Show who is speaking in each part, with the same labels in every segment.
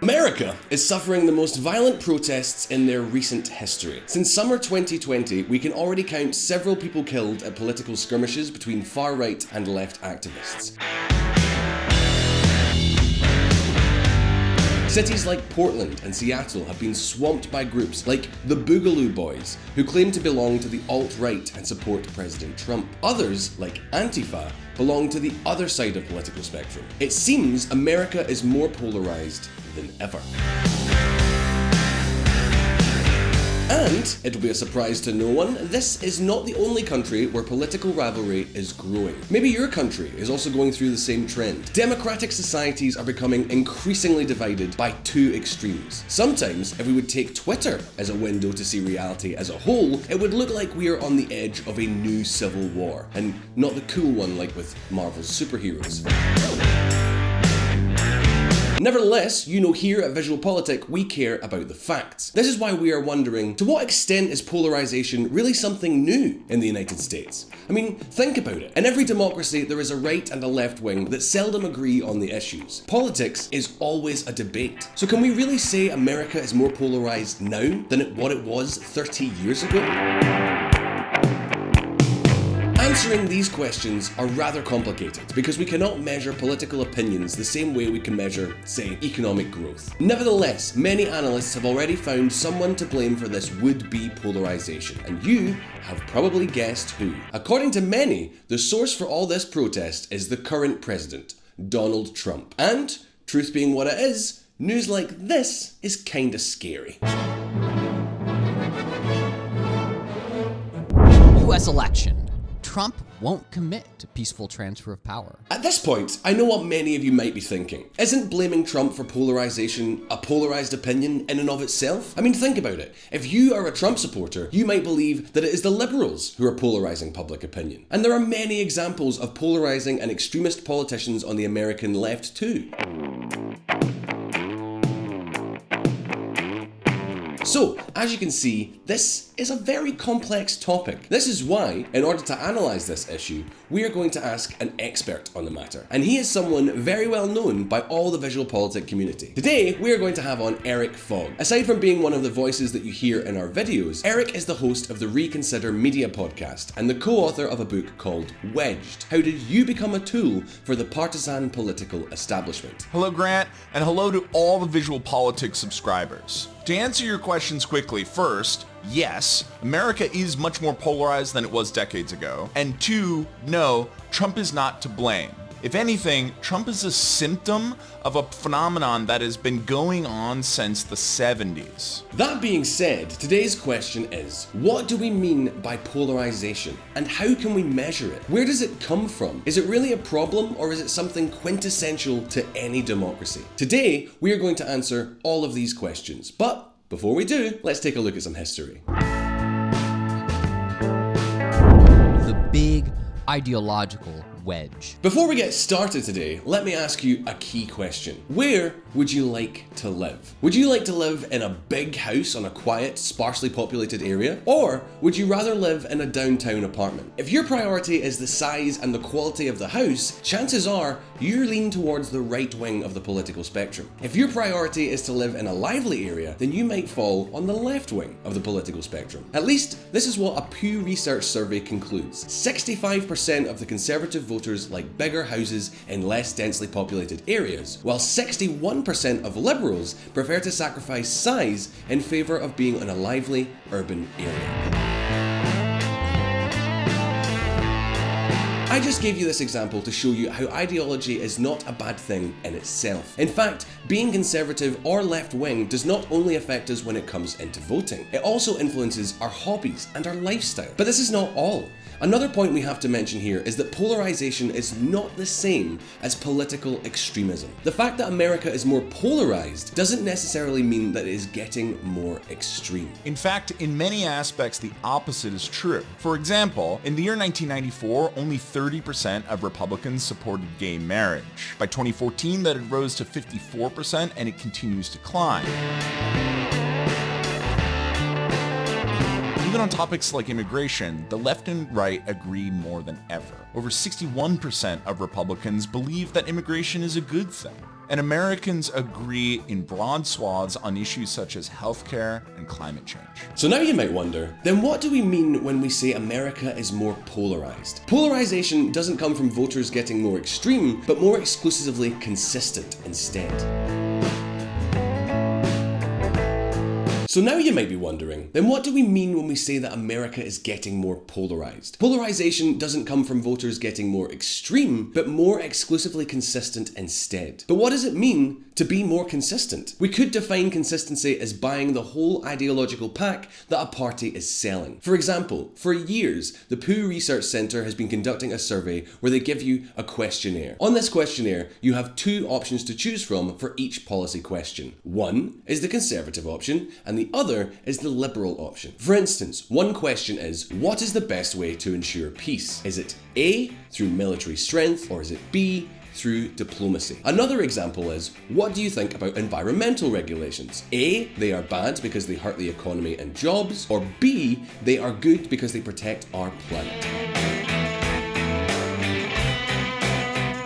Speaker 1: America is suffering the most violent protests in their recent history. Since summer 2020, we can already count several people killed at political skirmishes between far-right and left activists. Cities like Portland and Seattle have been swamped by groups like the Boogaloo Boys, who claim to belong to the alt-right and support President Trump. Others, like Antifa, belong to the other side of the political spectrum. It seems America is more polarized than ever. And, it'll be a surprise to no one, this is not the only country where political rivalry is growing. Maybe your country is also going through the same trend. Democratic societies are becoming increasingly divided by two extremes. Sometimes, if we would take Twitter as a window to see reality as a whole, it would look like we are on the edge of a new civil war, and not the cool one like with Marvel's superheroes. Nevertheless, you know here at VisualPolitik, we care about the facts. This is why we are wondering, to what extent is polarization really something new in the United States? I mean, think about it. In every democracy, there is a right and a left wing that seldom agree on the issues. Politics is always a debate. So can we really say America is more polarized now than what it was 30 years ago? Answering these questions are rather complicated because we cannot measure political opinions the same way we can measure, say, economic growth. Nevertheless, many analysts have already found someone to blame for this would-be polarization, and you have probably guessed who. According to many, the source for all this protest is the current president, Donald Trump. And, truth being what it is, news like this is kinda scary.
Speaker 2: US election. Trump won't commit to peaceful transfer of power.
Speaker 1: At this point, I know what many of you might be thinking. Isn't blaming Trump for polarization a polarized opinion in and of itself? I mean, think about it. If you are a Trump supporter, you might believe that it is the liberals who are polarizing public opinion. And there are many examples of polarizing and extremist politicians on the American left too. So, as you can see, this is a very complex topic. This is why, in order to analyse this issue, we are going to ask an expert on the matter. And he is someone very well known by all the VisualPolitik community. Today, we are going to have on Eric Fogg. Aside from being one of the voices that you hear in our videos, Eric is the host of the Reconsider Media podcast and the co-author of a book called Wedged: How Did You Become a Tool for the Partisan Political Establishment?
Speaker 3: Hello, Grant, and hello to all the VisualPolitik subscribers. To answer your questions quickly, first, yes, America is much more polarized than it was decades ago. And two, no, Trump is not to blame. If anything, Trump is a symptom of a phenomenon that has been going on since the 70s.
Speaker 1: That being said, today's question is, what do we mean by polarization? And how can we measure it? Where does it come from? Is it really a problem, or is it something quintessential to any democracy? Today, we are going to answer all of these questions. But before we do, let's take a look at some history.
Speaker 2: The big ideological wedge.
Speaker 1: Before we get started today, let me ask you a key question. Where would you like to live? Would you like to live in a big house on a quiet, sparsely populated area? Or would you rather live in a downtown apartment? If your priority is the size and the quality of the house, chances are you lean towards the right wing of the political spectrum. If your priority is to live in a lively area, then you might fall on the left wing of the political spectrum. At least, this is what a Pew Research survey concludes. 65% of the Conservative voters like bigger houses in less densely populated areas, while 61% of Liberals prefer to sacrifice size in favour of being in a lively urban area. I just gave you this example to show you how ideology is not a bad thing in itself. In fact, being conservative or left-wing does not only affect us when it comes into voting, it also influences our hobbies and our lifestyle. But this is not all. Another point we have to mention here is that polarization is not the same as political extremism. The fact that America is more polarized doesn't necessarily mean that it is getting more extreme.
Speaker 3: In fact, in many aspects, the opposite is true. For example, in the year 1994, only 30% of Republicans supported gay marriage. By 2014, that had rose to 54%, and it continues to climb. Even on topics like immigration, the left and right agree more than ever. Over 61% of Republicans believe that immigration is a good thing. And Americans agree in broad swaths on issues such as healthcare and climate change.
Speaker 1: So now you might wonder, then what do we mean when we say America is more polarized? Polarization doesn't come from voters getting more extreme, but more exclusively consistent instead. So now you might be wondering, then what do we mean when we say that America is getting more polarized? Polarization doesn't come from voters getting more extreme, but more exclusively consistent instead. But what does it mean to be more consistent? We could define consistency as buying the whole ideological pack that a party is selling. For example, for years, the Pew Research Center has been conducting a survey where they give you a questionnaire. On this questionnaire, you have two options to choose from for each policy question. One is the conservative option, and the other is the liberal option. For instance, one question is, what is the best way to ensure peace? Is it A, through military strength, or is it B, through diplomacy? Another example is, what do you think about environmental regulations? A, they are bad because they hurt the economy and jobs, or B, they are good because they protect our planet.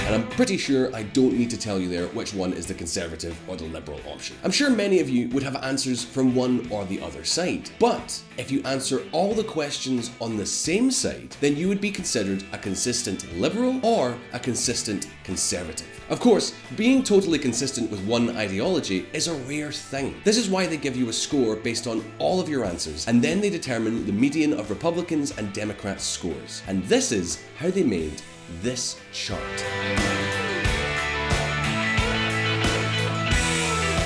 Speaker 1: And I'm pretty sure I don't need to tell you there which one is the conservative or the liberal option. I'm sure many of you would have answers from one or the other side, but if you answer all the questions on the same side, then you would be considered a consistent liberal or a consistent conservative. Of course, being totally consistent with one ideology is a rare thing. This is why they give you a score based on all of your answers, and then they determine the median of Republicans and Democrats' scores. And this is how they made this chart.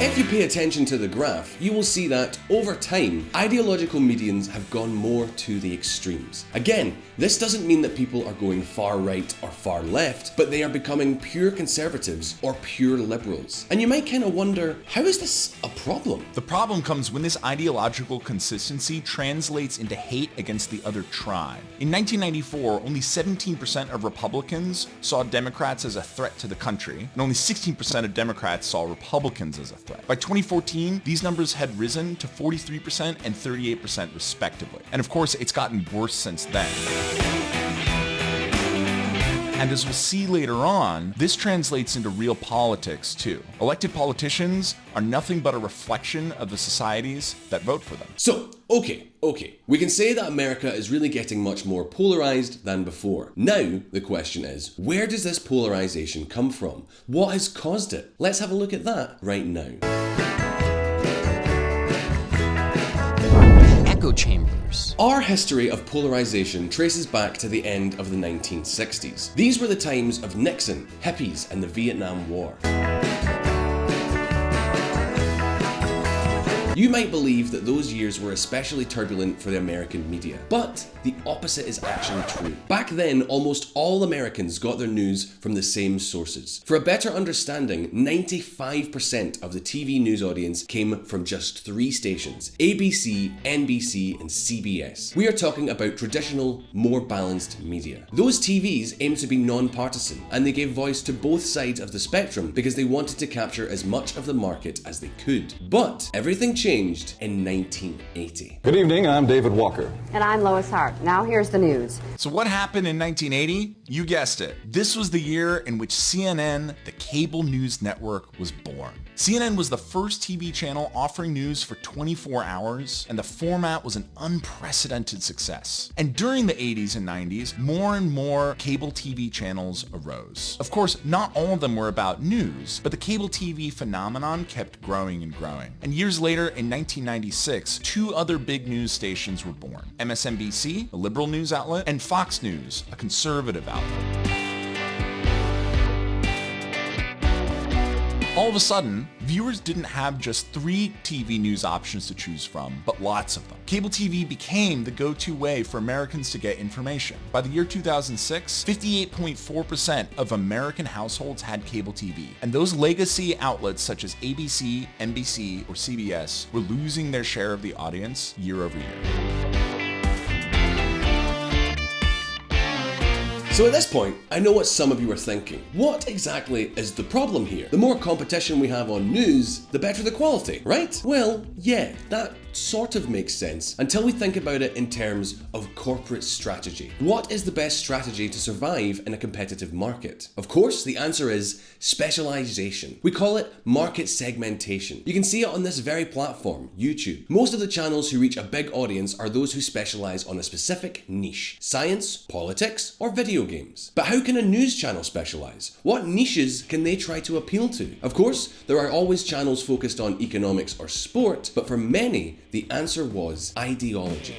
Speaker 1: If you pay attention to the graph, you will see that over time, ideological medians have gone more to the extremes. Again, this doesn't mean that people are going far right or far left, but they are becoming pure conservatives or pure liberals. And you might kind of wonder, how is this a problem?
Speaker 3: The problem comes when this ideological consistency translates into hate against the other tribe. In 1994, only 17% of Republicans saw Democrats as a threat to the country, and only 16% of Democrats saw Republicans as a threat. By 2014, these numbers had risen to 43% and 38% respectively. And of course, it's gotten worse since then. And as we'll see later on, this translates into real politics too. Elected politicians are nothing but a reflection of the societies that vote for them.
Speaker 1: So, okay. We can say that America is really getting much more polarized than before. Now, the question is, where does this polarization come from? What has caused it? Let's have a look at that right now.
Speaker 2: Echo chambers.
Speaker 1: Our history of polarization traces back to the end of the 1960s. These were the times of Nixon, hippies, and the Vietnam War. You might believe that those years were especially turbulent for the American media, but the opposite is actually true. Back then, almost all Americans got their news from the same sources. For a better understanding, 95% of the TV news audience came from just 3 stations: ABC, NBC, and CBS. We are talking about traditional, more balanced media. Those TVs aimed to be non-partisan, and they gave voice to both sides of the spectrum because they wanted to capture as much of the market as they could. But everything changed in 1980.
Speaker 4: Good evening, I'm David Walker.
Speaker 5: And I'm Lois Hart. Now here's the news.
Speaker 3: So what happened in 1980? You guessed it. This was the year in which CNN, the cable news network, was born. CNN was the first TV channel offering news for 24 hours, and the format was an unprecedented success. And during the 80s and 90s, more and more cable TV channels arose. Of course, not all of them were about news, but the cable TV phenomenon kept growing and growing. And years later, in 1996, 2 other big news stations were born: MSNBC, a liberal news outlet, and Fox News, a conservative outlet. All of a sudden, viewers didn't have just 3 TV news options to choose from, but lots of them. Cable TV became the go-to way for Americans to get information. By the year 2006, 58.4% of American households had cable TV, and those legacy outlets such as ABC, NBC, or CBS were losing their share of the audience year over year.
Speaker 1: So at this point, I know what some of you are thinking. What exactly is the problem here? The more competition we have on news, the better the quality, right? Well, yeah, that sort of makes sense until we think about it in terms of corporate strategy. What is the best strategy to survive in a competitive market? Of course, the answer is specialization. We call it market segmentation. You can see it on this very platform, YouTube. Most of the channels who reach a big audience are those who specialize on a specific niche: science, politics, or video games. But how can a news channel specialize? What niches can they try to appeal to? Of course, there are always channels focused on economics or sport, but for many, the answer was ideology.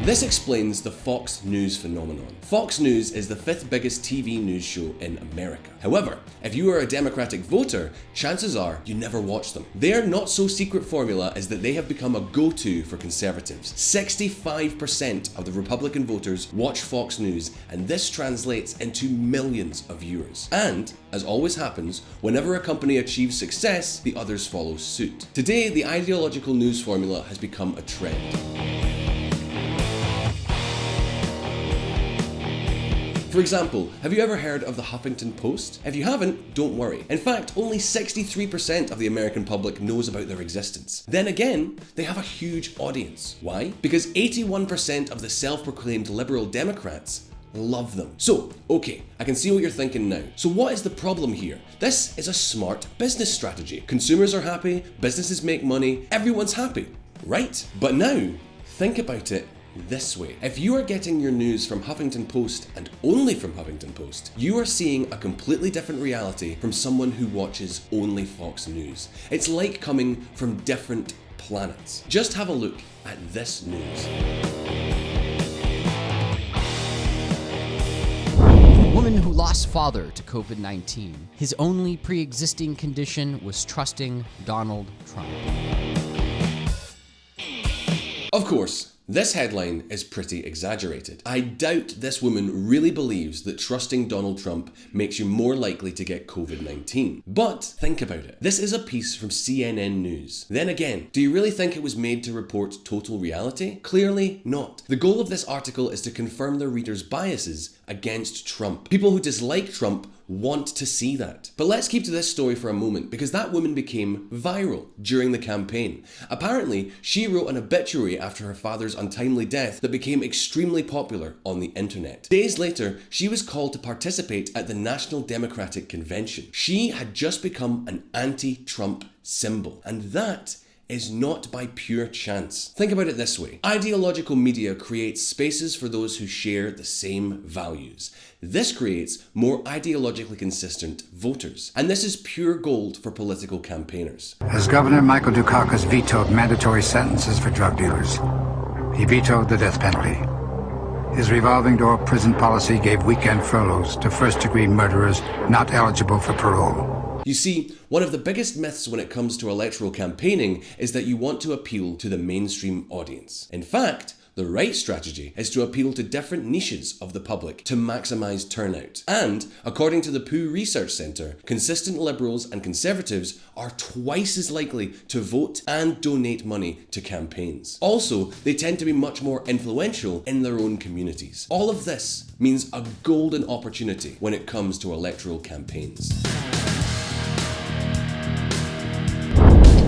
Speaker 1: This explains the Fox News phenomenon. Fox News is the 5th biggest TV news show in America. However, if you are a Democratic voter, chances are you never watch them. Their not-so-secret formula is that they have become a go-to for conservatives. 65% of the Republican voters watch Fox News, and this translates into millions of viewers. And, as always happens, whenever a company achieves success, the others follow suit. Today, the ideological news formula has become a trend. For example, have you ever heard of the Huffington Post? If you haven't, don't worry. In fact, only 63% of the American public knows about their existence. Then again, they have a huge audience. Why? Because 81% of the self-proclaimed liberal Democrats love them. So, okay, I can see what you're thinking now. So what is the problem here? This is a smart business strategy. Consumers are happy, businesses make money, everyone's happy, right? But now, think about it this way. If you are getting your news from Huffington Post and only from Huffington Post, you are seeing a completely different reality from someone who watches only Fox News. It's like coming from different planets. Just have a look at this news.
Speaker 2: Woman who lost father to COVID-19. His only pre-existing condition was trusting Donald Trump.
Speaker 1: Of course, this headline is pretty exaggerated. I doubt this woman really believes that trusting Donald Trump makes you more likely to get COVID-19. But think about it. This is a piece from CNN News. Then again, do you really think it was made to report total reality? Clearly not. The goal of this article is to confirm the reader's biases against Trump. People who dislike Trump want to see that. But let's keep to this story for a moment, because that woman became viral during the campaign. Apparently, she wrote an obituary after her father's untimely death that became extremely popular on the internet. Days later, she was called to participate at the National Democratic Convention. She had just become an anti-Trump symbol, and that is not by pure chance. Think about it this way. Ideological media creates spaces for those who share the same values. This creates more ideologically consistent voters. And this is pure gold for political campaigners.
Speaker 4: As Governor Michael Dukakis vetoed mandatory sentences for drug dealers, he vetoed the death penalty. His revolving door prison policy gave weekend furloughs to first-degree murderers not eligible for parole.
Speaker 1: You see, one of the biggest myths when it comes to electoral campaigning is that you want to appeal to the mainstream audience. In fact, the right strategy is to appeal to different niches of the public to maximize turnout. And, according to the Pew Research Centre, consistent liberals and conservatives are twice as likely to vote and donate money to campaigns. Also, they tend to be much more influential in their own communities. All of this means a golden opportunity when it comes to electoral campaigns.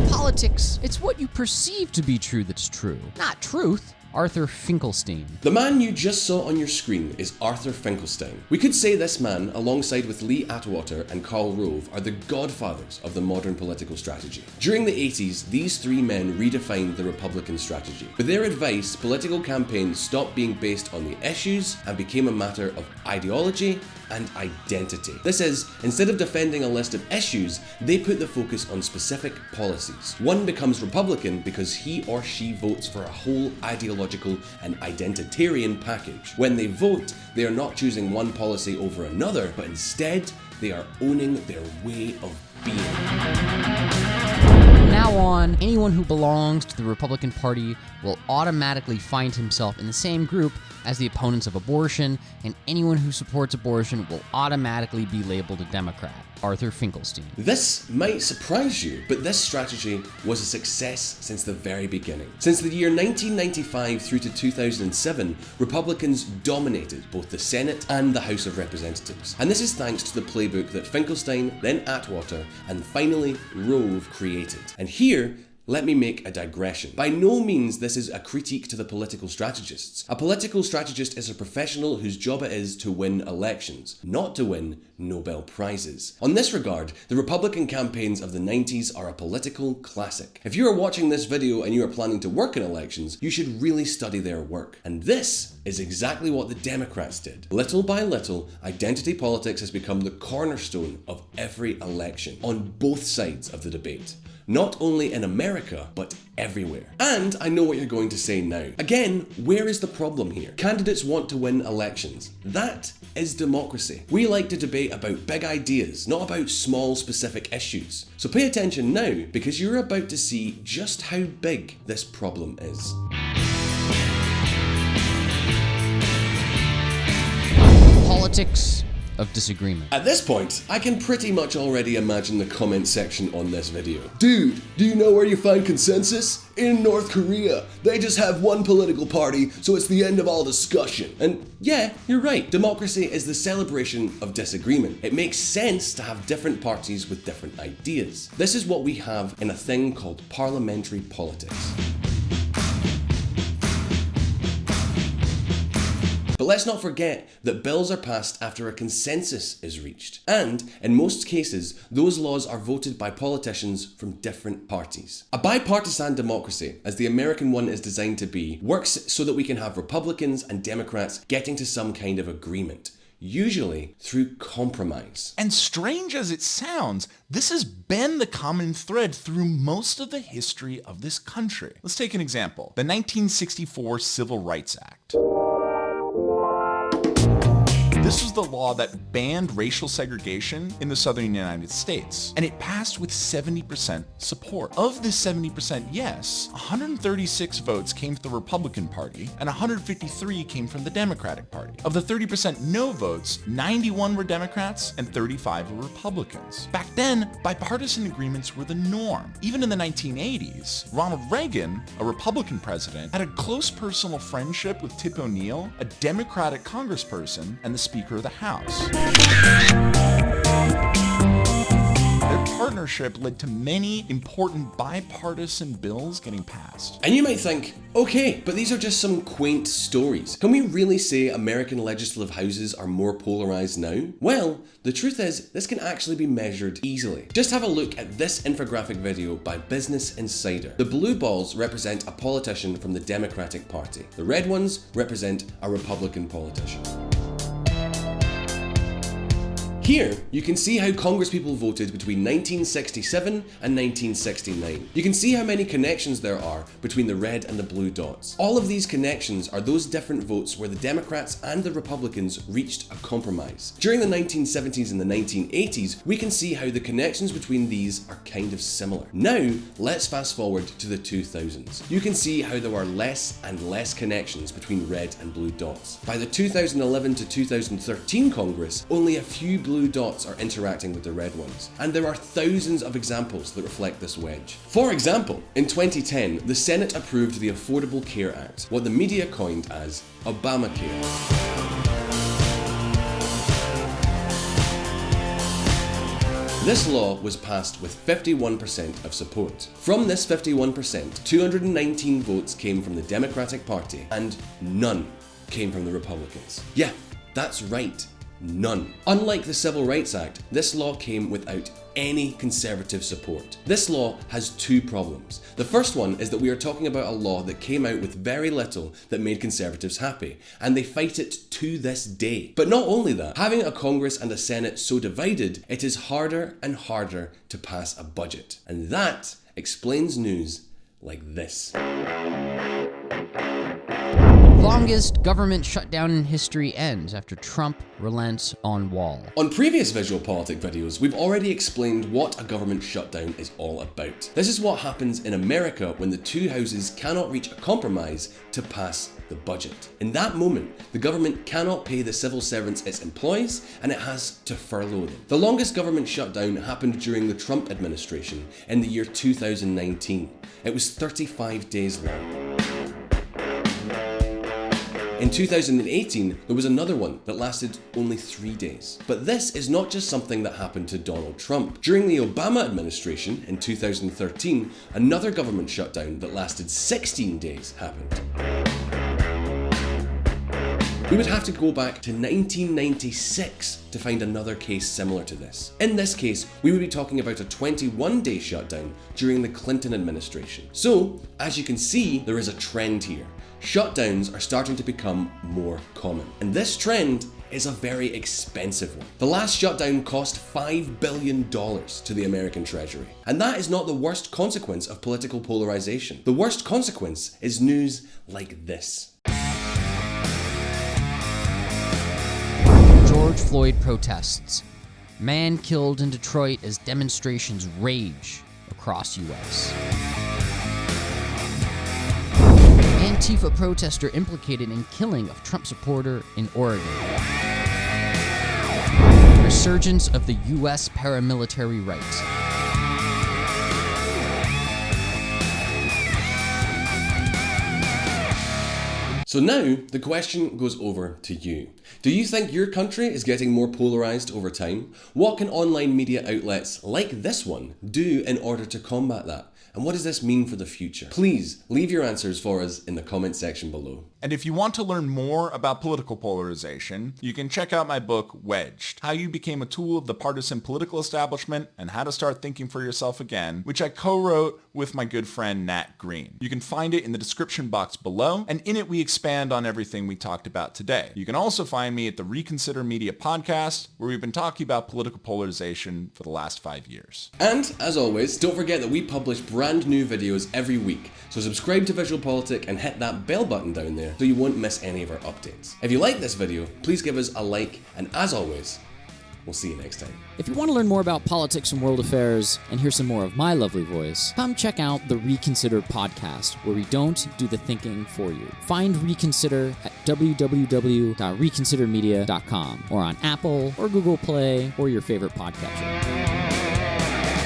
Speaker 2: Politics, it's what you perceive to be true that's true, not truth. Arthur Finkelstein.
Speaker 1: The man you just saw on your screen is Arthur Finkelstein. We could say this man, alongside with Lee Atwater and Karl Rove, are the godfathers of the modern political strategy. During the 80s, these three men redefined the Republican strategy. With their advice, political campaigns stopped being based on the issues and became a matter of ideology and identity. This is, instead of defending a list of issues, they put the focus on specific policies. One becomes Republican because he or she votes for a whole ideological and identitarian package. When they vote, they are not choosing one policy over another, but instead, they are owning their way of being.
Speaker 2: From now on, anyone who belongs to the Republican Party will automatically find himself in the same group as the opponents of abortion, and anyone who supports abortion will automatically be labeled a Democrat. Arthur Finkelstein.
Speaker 1: This might surprise you, but this strategy was a success since the very beginning. Since the year 1995 through to 2007, Republicans dominated both the Senate and the House of Representatives. And this is thanks to the playbook that Finkelstein, then Atwater, and finally Rove created. And here, let me make a digression. By no means this is a critique to the political strategists. A political strategist is a professional whose job it is to win elections, not to win Nobel Prizes. On this regard, the Republican campaigns of the 90s are a political classic. If you are watching this video and you are planning to work in elections, you should really study their work. And this is exactly what the Democrats did. Little by little, identity politics has become the cornerstone of every election, on both sides of the debate. Not only in America, but everywhere. And I know what you're going to say now. Again, where is the problem here? Candidates want to win elections. That is democracy. We like to debate about big ideas, not about small specific issues. So pay attention now, because you're about to see just how big this problem is.
Speaker 2: Politics of disagreement.
Speaker 1: At this point, I can pretty much already imagine the comment section on this video. Dude, do you know where you find consensus? In North Korea. They just have one political party, so it's the end of all discussion. And yeah, you're right. Democracy is the celebration of disagreement. It makes sense to have different parties with different ideas. This is what we have in a thing called parliamentary politics. But let's not forget that bills are passed after a consensus is reached. And, in most cases, those laws are voted by politicians from different parties. A bipartisan democracy, as the American one is designed to be, works so that we can have Republicans and Democrats getting to some kind of agreement. Usually through compromise.
Speaker 3: And strange as it sounds, this has been the common thread through most of the history of this country. Let's take an example. The 1964 Civil Rights Act. This was the law that banned racial segregation in the southern United States, and it passed with 70% support. Of this 70% yes, 136 votes came from the Republican Party, and 153 came from the Democratic Party. Of the 30% no votes, 91 were Democrats and 35 were Republicans. Back then, bipartisan agreements were the norm. Even in the 1980s, Ronald Reagan, a Republican president, had a close personal friendship with Tip O'Neill, a Democratic congressperson, and the Speaker of the House. Their partnership led to many important bipartisan bills getting passed.
Speaker 1: And you might think, okay, but these are just some quaint stories. Can we really say American legislative houses are more polarized now? Well, the truth is, this can actually be measured easily. Just have a look at this infographic video by Business Insider. The blue balls represent a politician from the Democratic Party. The red ones represent a Republican politician. Here, you can see how Congresspeople voted between 1967 and 1969. You can see how many connections there are between the red and the blue dots. All of these connections are those different votes where the Democrats and the Republicans reached a compromise. During the 1970s and the 1980s, we can see how the connections between these are kind of similar. Now, let's fast forward to the 2000s. You can see how there are less and less connections between red and blue dots. By the 2011 to 2013 Congress, only a few blue dots are interacting with the red ones, and there are thousands of examples that reflect this wedge. For example, in 2010, the Senate approved the Affordable Care Act, what the media coined as Obamacare. This law was passed with 51% of support. From this 51%, 219 votes came from the Democratic Party, and none came from the Republicans. Yeah, that's right. None. Unlike the Civil Rights Act, this law came without any conservative support. This law has two problems. The first one is that we are talking about a law that came out with very little that made conservatives happy, and they fight it to this day. But not only that, having a Congress and a Senate so divided, it is harder and harder to pass a budget. And that explains news like this.
Speaker 2: longest government shutdown in history ends after Trump relents on wall.
Speaker 1: On previous VisualPolitik videos, we've already explained what a government shutdown is all about. This is what happens in America when the two houses cannot reach a compromise to pass the budget. In that moment, the government cannot pay the civil servants it employs, and it has to furlough them. The longest government shutdown happened during the Trump administration in the year 2019. It was 35 days long. In 2018, there was another one that lasted only 3 days. But this is not just something that happened to Donald Trump. During the Obama administration in 2013, another government shutdown that lasted 16 days happened. We would have to go back to 1996 to find another case similar to this. In this case, we would be talking about a 21-day shutdown during the Clinton administration. So, as you can see, there is a trend here. Shutdowns are starting to become more common. And this trend is a very expensive one. The last shutdown cost $5 billion to the American Treasury. And that is not the worst consequence of political polarization. The worst consequence is news like this.
Speaker 2: George Floyd protests. Man killed in Detroit as demonstrations rage across U.S. Antifa protester implicated in killing of Trump supporter in Oregon. Resurgence of the U.S. paramilitary right.
Speaker 1: So now, the question goes over to you. Do you think your country is getting more polarized over time? What can online media outlets like this one do in order to combat that? And what does this mean for the future? Please leave your answers for us in the comment section below.
Speaker 3: And if you want to learn more about political polarization, you can check out my book, Wedged: How You Became a Tool of the Partisan Political Establishment and How to Start Thinking for Yourself Again, which I co-wrote with my good friend Nat Green. You can find it in the description box below, and in it we expand on everything we talked about today. You can also find me at the Reconsider Media podcast, where we've been talking about political polarization for the last 5 years.
Speaker 1: And, as always, don't forget that we publish brand new videos every week, so subscribe to VisualPolitik and hit that bell button down there so you won't miss any of our updates. If you like this video, please give us a like, and as always, we'll see you next time.
Speaker 6: If you want to learn more about politics and world affairs and hear some more of my lovely voice, come check out the Reconsider podcast, where we don't do the thinking for you. Find Reconsider at www.reconsidermedia.com or on Apple or Google Play or your favorite podcatcher.